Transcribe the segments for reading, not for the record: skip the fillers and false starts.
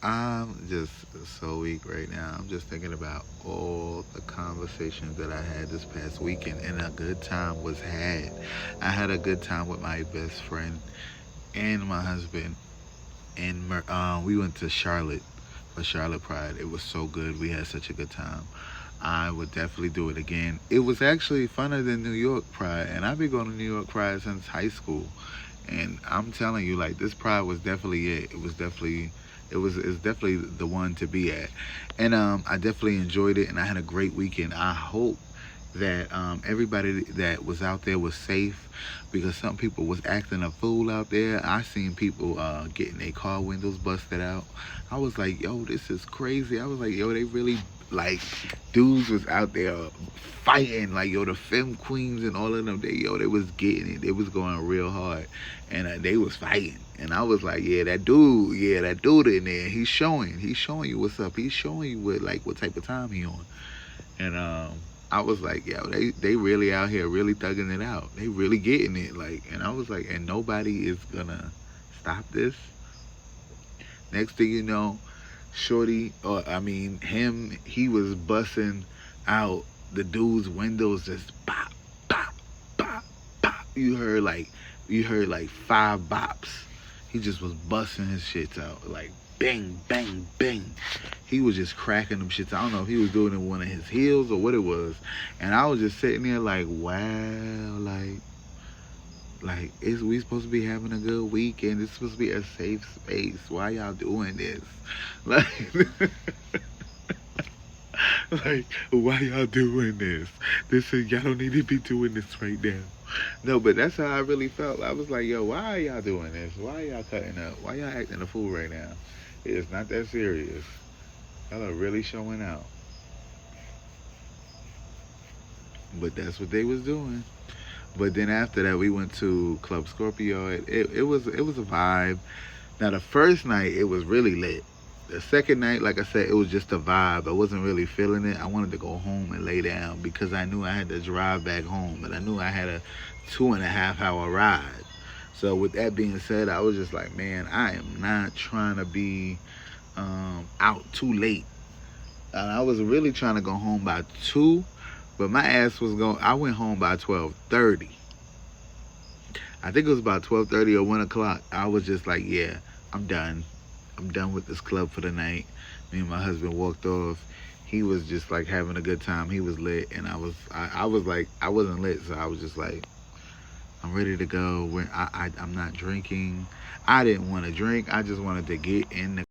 I'm just so weak right now. I'm just thinking about all the conversations that I had this past weekend, and a good time was had. I had a good time with my best friend and my husband, and we went to Charlotte for Charlotte Pride. It was so good. We had such a good time. I would definitely do it again. It was actually funner than New York Pride, and I've been going to New York Pride since high school. And I'm telling you, like this Pride was definitely it. It was definitely, it's definitely the one to be at. And I definitely enjoyed it, and I had a great weekend. I hope that everybody that was out there was safe, because some people was acting a fool out there. I seen people getting their car windows busted out. I was like, yo, this is crazy. I was like, yo, they really, like, dudes was out there fighting, like, yo, the femme queens and all of them, they was getting it. They was going real hard, and they was fighting. And I was like, yeah, that dude in there, he's showing you what's up. He's showing you what type of time he on. And I was like, yo, they really out here really thugging it out. They really getting it. Like, and I was like, and nobody is gonna stop this. Next thing you know, Shorty, or I mean him, he was busting out the dude's windows, just bop, bop, bop, bop. You heard like five bops. He just was busting his shits out, like bang, bang, bang. He was just cracking them shits. I don't know if he was doing it with one of his heels or what it was. And I was just sitting there like, wow, like is we supposed to be having a good weekend? It's supposed to be a safe space. Why y'all doing this? Like, like, why y'all doing this? This is, y'all don't need to be doing this right now. No, but that's how I really felt. I was like, yo, why are y'all doing this? Why are y'all cutting up? Why y'all acting a fool right now? It's not that serious. Y'all are really showing out. But that's what they was doing. But then after that, we went to Club Scorpio. It was a vibe. Now the first night it was really lit. The second night, like I said, it was just a vibe. I wasn't really feeling it. I wanted to go home and lay down because I knew I had to drive back home, and I knew I had a 2.5 hour ride. So with that being said, I was just like, man, I am not trying to be out too late. And I was really trying to go home by 2, but my ass was going. I went home by 12:30. I think it was about 12:30 or 1 o'clock. I was just like, yeah, I'm done. I'm done with this club for the night. Me and my husband walked off. He was just like having a good time. He was lit, and I was like, I wasn't lit, so I was just like, I'm ready to go. I'm not drinking. I didn't want to drink. I just wanted to get in the.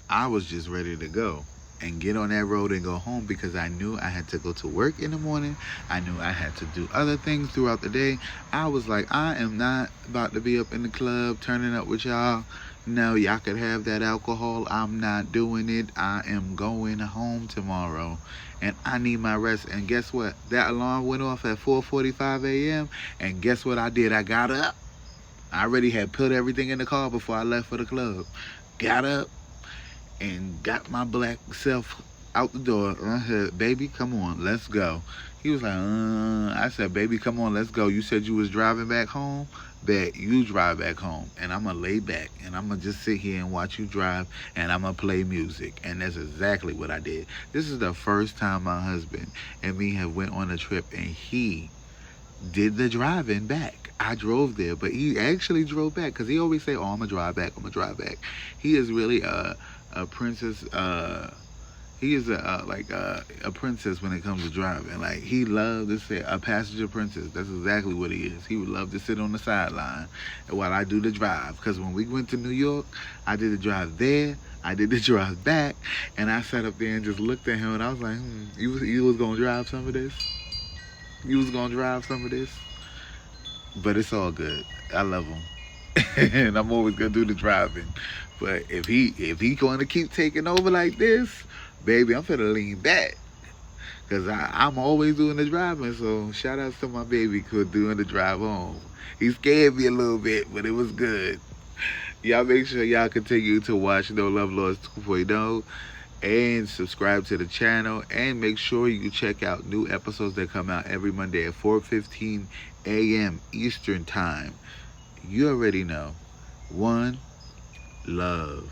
I was just ready to go and get on that road and go home because I knew I had to go to work in the morning. I knew I had to do other things throughout the day. I was like, I am not about to be up in the club turning up with y'all. No, y'all could have that alcohol. I'm not doing it. I am going home tomorrow, and I need my rest. And guess what? That alarm went off at 4:45 a.m. And guess what I did? I got up. I already had put everything in the car before I left for the club. Got up and got my black self out the door. I said, baby, come on, let's go. He was like, I said, baby, come on, let's go. You said you was driving back home? Bet you drive back home, and I'm gonna lay back, and I'm gonna just sit here and watch you drive, and I'm gonna play music. And that's exactly what I did. This is the first time my husband and me have went on a trip, and he did the driving back. I drove there, but he actually drove back because he always say, oh, I'm gonna drive back, I'm gonna drive back. He is really a princess. He is a princess when it comes to driving. Like, he loves to say a passenger princess. That's exactly what he is. He would love to sit on the sideline while I do the drive. Because when we went to New York, I did the drive there, I did the drive back, and I sat up there and just looked at him, and I was like, you was gonna drive some of this? You was gonna drive some of this? But it's all good. I love him. And I'm always gonna do the driving. But if he going to keep taking over like this, baby, I'm finna lean back. Cause I'm always doing the driving. So shout outs to my baby for doing the drive home. He scared me a little bit, but it was good. Y'all make sure y'all continue to watch No Love Lost 2.0 and subscribe to the channel, and make sure you check out new episodes that come out every Monday at 4:15 a.m. Eastern Time. You already know. One love.